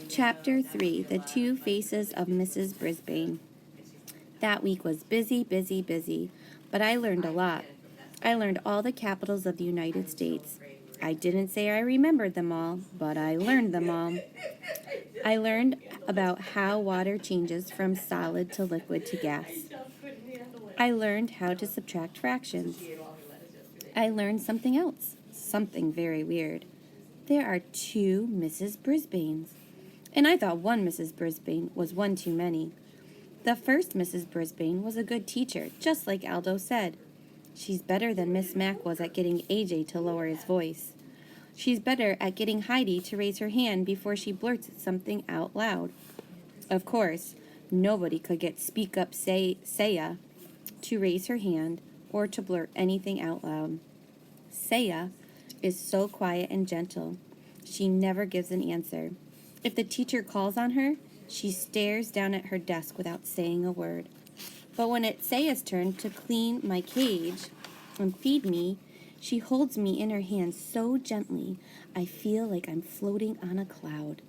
Chapter 3, The Two Faces of Mrs. Brisbane. That week was busy, busy, busy, but I learned a lot. I learned all the capitals of the United States. I didn't say I remembered them all, but I learned them all. I learned about how water changes from solid to liquid to gas. I learned how to subtract fractions. I learned something else, something very weird. There are two Mrs. Brisbanes. And I thought one Mrs. Brisbane was one too many. The first Mrs. Brisbane was a good teacher, just like Aldo said. She's better than Miss Mac was at getting AJ to lower his voice. She's better at getting Heidi to raise her hand before she blurts something out loud. Of course, nobody could get Speak Up Saya to raise her hand or to blurt anything out loud. Saya is so quiet and gentle. She never gives an answer. If the teacher calls on her, she stares down at her desk without saying a word. But when it's Saya's turn to clean my cage and feed me, she holds me in her hands so gently, I feel like I'm floating on a cloud.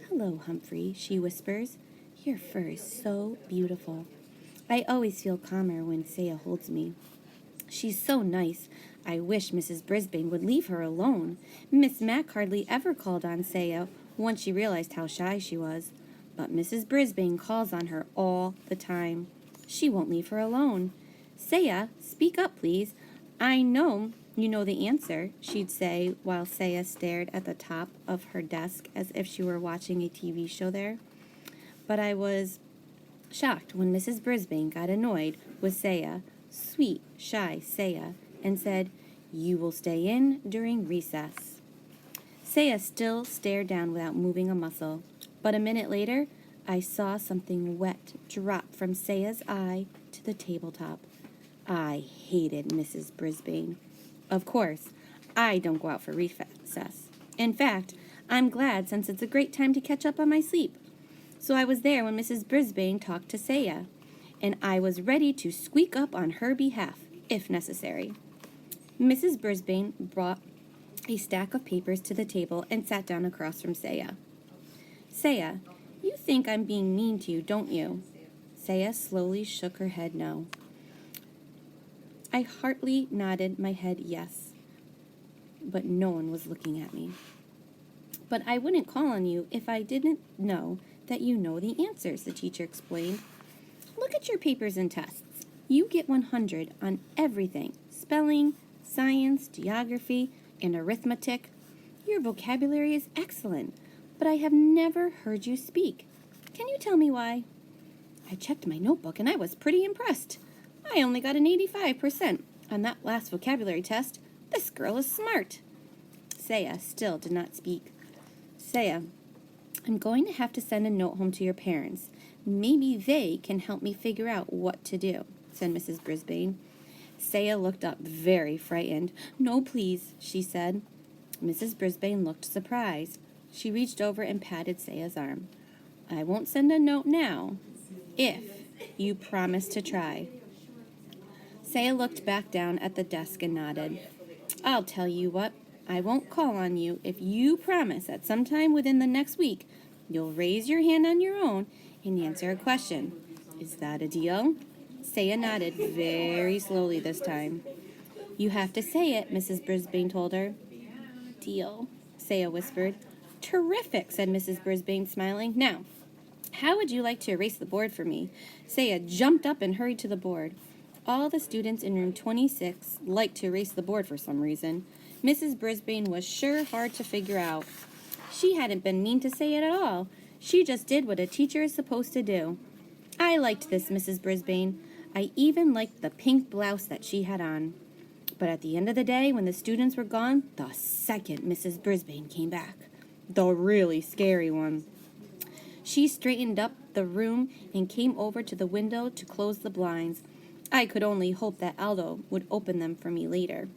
"Hello, Humphrey," she whispers. "Your fur is so beautiful." I always feel calmer when Saya holds me. She's so nice. I wish Mrs. Brisbane would leave her alone. Miss Mac hardly ever called on Saya once she realized how shy she was. But Mrs. Brisbane calls on her all the time. She won't leave her alone. "Saya, speak up, please. I know you know the answer," she'd say while Saya stared at the top of her desk as if she were watching a TV show there. But I was shocked when Mrs. Brisbane got annoyed with Saya, sweet, shy Saya, and said, "You will stay in during recess." Saya still stared down without moving a muscle, but a minute later, I saw something wet drop from Saya's eye to the tabletop. I hated Mrs. Brisbane. Of course, I don't go out for recess. In fact, I'm glad since it's a great time to catch up on my sleep. So I was there when Mrs. Brisbane talked to Saya, and I was ready to squeak up on her behalf, if necessary. Mrs. Brisbane brought a stack of papers to the table and sat down across from Saya. "Saya, you think I'm being mean to you, don't you?" Saya slowly shook her head no. I heartily nodded my head yes, but no one was looking at me. "But I wouldn't call on you if I didn't know that you know the answers," the teacher explained. "Look at your papers and tests. You get 100 on everything: spelling, science, geography, and arithmetic. Your vocabulary is excellent, but I have never heard you speak. Can you tell me why?" I checked my notebook and I was pretty impressed. I only got an 85% on that last vocabulary test. This girl is smart. Saya still did not speak. "Saya, I'm going to have to send a note home to your parents. Maybe they can help me figure out what to do," said Mrs. Brisbane. Saya looked up very frightened. "No, please," she said. Mrs. Brisbane looked surprised. She reached over and patted Saya's arm. "I won't send a note now, if you promise to try." Saya looked back down at the desk and nodded. "I'll tell you what. I won't call on you if you promise that sometime within the next week you'll raise your hand on your own and answer a question. Is that a deal?" Saya nodded very slowly this time. "You have to say it," Mrs. Brisbane told her. "Deal," Saya whispered. "Terrific," said Mrs. Brisbane, smiling. "Now, how would you like to erase the board for me?" Saya jumped up and hurried to the board. All the students in room 26 liked to erase the board for some reason. Mrs. Brisbane was sure hard to figure out. She hadn't been mean to Saya at all. She just did what a teacher is supposed to do. I liked this Mrs. Brisbane. I even liked the pink blouse that she had on. But at the end of the day, when the students were gone, the second Mrs. Brisbane came back. The really scary one. She straightened up the room and came over to the window to close the blinds. I could only hope that Aldo would open them for me later.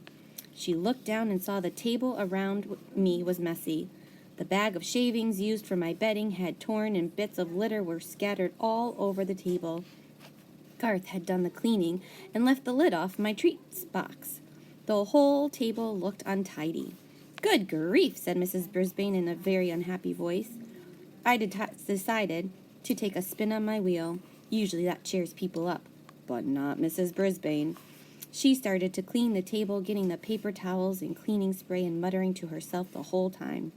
She looked down and saw the table around me was messy. The bag of shavings used for my bedding had torn and bits of litter were scattered all over the table. Garth had done the cleaning and left the lid off my treats box. The whole table looked untidy. "Good grief," said Mrs. Brisbane in a very unhappy voice. decided to take a spin on my wheel. Usually that cheers people up, but not Mrs. Brisbane. She started to clean the table, getting the paper towels and cleaning spray and muttering to herself the whole time.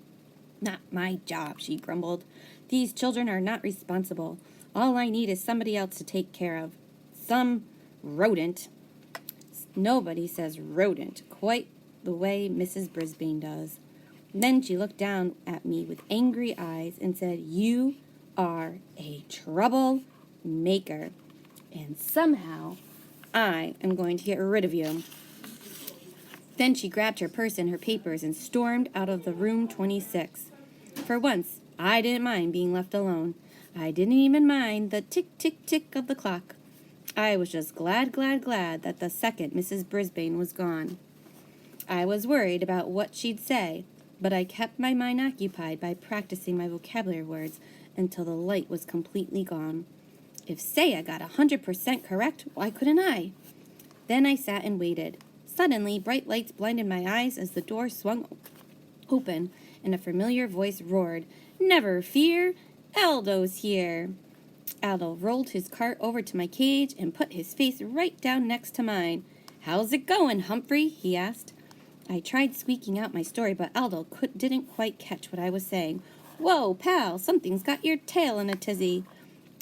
Not my job, she grumbled. These children are not responsible. All I need is somebody else to take care of. Some rodent. Nobody says rodent quite the way Mrs. Brisbane does. Then she looked down at me with angry eyes and said, "You are a trouble maker, and somehow I am going to get rid of you." Then she grabbed her purse and her papers and stormed out of the room 26. For once, I didn't mind being left alone. I didn't even mind the tick-tick-tick of the clock. I was just glad that the second Mrs. Brisbane was gone. I was worried about what she'd say, but I kept my mind occupied by practicing my vocabulary words until the light was completely gone. If Saya got 100% correct, why couldn't I? Then I sat and waited. Suddenly, bright lights blinded my eyes as the door swung open, and a familiar voice roared, "Never fear, Aldo's here." Aldo rolled his cart over to my cage and put his face right down next to mine. "How's it going, Humphrey?" he asked. I tried squeaking out my story, but Aldo didn't quite catch what I was saying. "Whoa, pal, something's got your tail in a tizzy."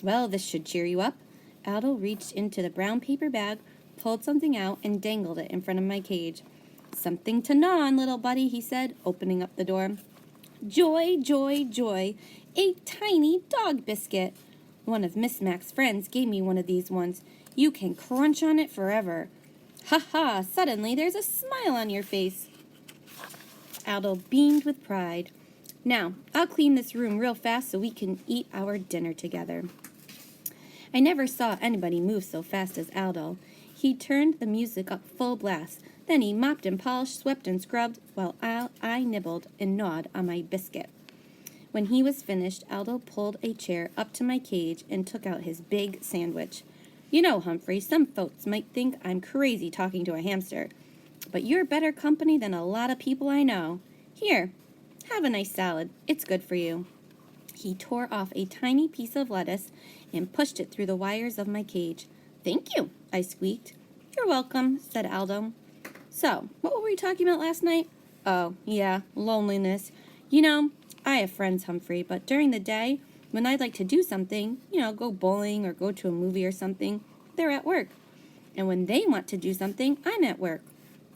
"Well, this should cheer you up." Aldo reached into the brown paper bag, pulled something out, and dangled it in front of my cage. "Something to gnaw on, little buddy," he said, opening up the door. "Joy, joy, joy, a tiny dog biscuit. One of Miss Mac's friends gave me one of these once. You can crunch on it forever. Ha ha, suddenly there's a smile on your face." Aldo beamed with pride. "Now, I'll clean this room real fast so we can eat our dinner together." I never saw anybody move so fast as Aldo. He turned the music up full blast. Then he mopped and polished, swept and scrubbed, while I nibbled and gnawed on my biscuit. When he was finished, Aldo pulled a chair up to my cage and took out his big sandwich. "You know, Humphrey, some folks might think I'm crazy talking to a hamster, but you're better company than a lot of people I know. Here, have a nice salad. It's good for you." He tore off a tiny piece of lettuce and pushed it through the wires of my cage. "Thank you," I squeaked. "You're welcome," said Aldo. "So, what were we talking about last night?" "Oh, yeah, loneliness. You know, I have friends, Humphrey, but during the day, when I'd like to do something, go bowling or go to a movie or something, they're at work. And when they want to do something, I'm at work.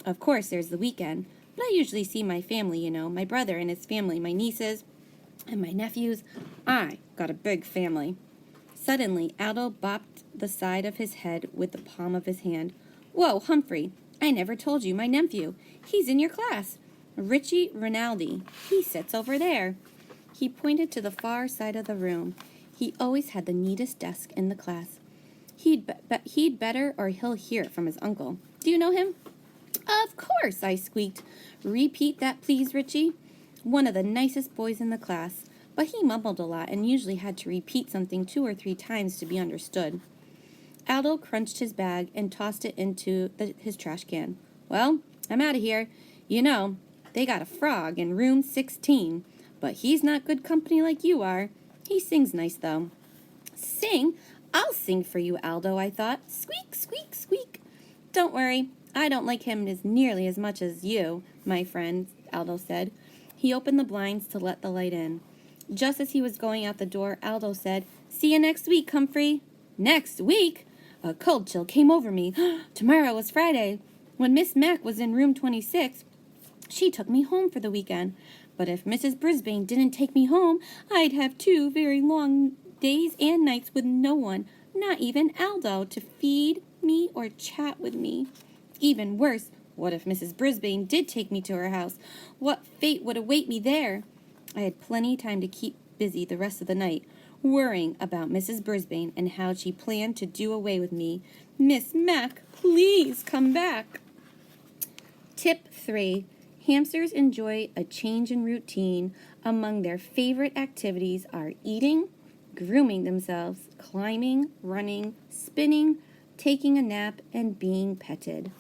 Of course, there's the weekend, but I usually see my family, my brother and his family, my nieces, and my nephews. I got a big family." Suddenly, Aldo bopped the side of his head with the palm of his hand. "Whoa, Humphrey, I never told you my nephew. He's in your class. Richie Rinaldi. He sits over there." He pointed to the far side of the room. He always had the neatest desk in the class. He'd better or he'll hear it from his uncle. "Do you know him?" "Of course," I squeaked. "Repeat that, please, Richie." One of the nicest boys in the class, but he mumbled a lot and usually had to repeat something 2 or 3 times to be understood. Aldo crunched his bag and tossed it into his trash can. "Well, I'm out of here. They got a frog in room 16, but he's not good company like you are. He sings nice, though." "Sing? I'll sing for you, Aldo," I thought. "Squeak, squeak, squeak." "Don't worry. I don't like him nearly as much as you, my friend," Aldo said. He opened the blinds to let the light in. Just as he was going out the door, Aldo said, "See you next week, Humphrey." "Next week?" A cold chill came over me. Tomorrow was Friday. When Miss Mac was in room 26, she took me home for the weekend. But if Mrs. Brisbane didn't take me home, I'd have 2 very long days and nights with no one, not even Aldo, to feed me or chat with me. Even worse, what if Mrs. Brisbane did take me to her house? What fate would await me there? I had plenty of time to keep busy the rest of the night, worrying about Mrs. Brisbane and how she planned to do away with me. "Miss Mac, please come back." Tip 3. Hamsters enjoy a change in routine. Among their favorite activities are eating, grooming themselves, climbing, running, spinning, taking a nap, and being petted.